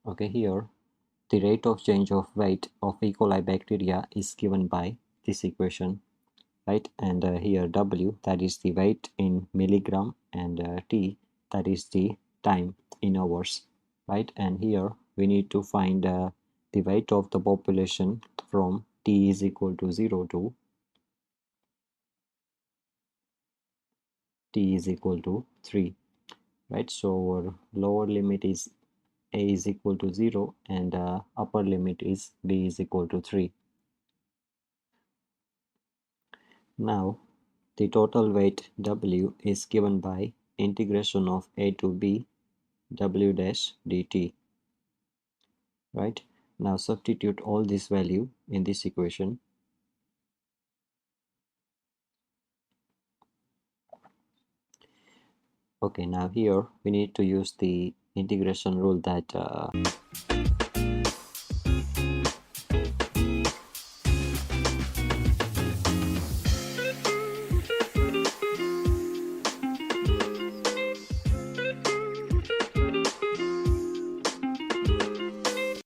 Okay, here the rate of change of weight of E. coli bacteria is given by this equation, right? And here W, that is the weight in milligram, and T, that is the time in hours, right? And here we need to find the weight of the population from T is equal to 0 to T is equal to 3, right? So our lower limit is A is equal to 0, and upper limit is B is equal to 3. Now the total weight W is given by integration of A to B W dash dt, right? Now substitute all this value in this equation. Okay, now here we need to use the integration rule that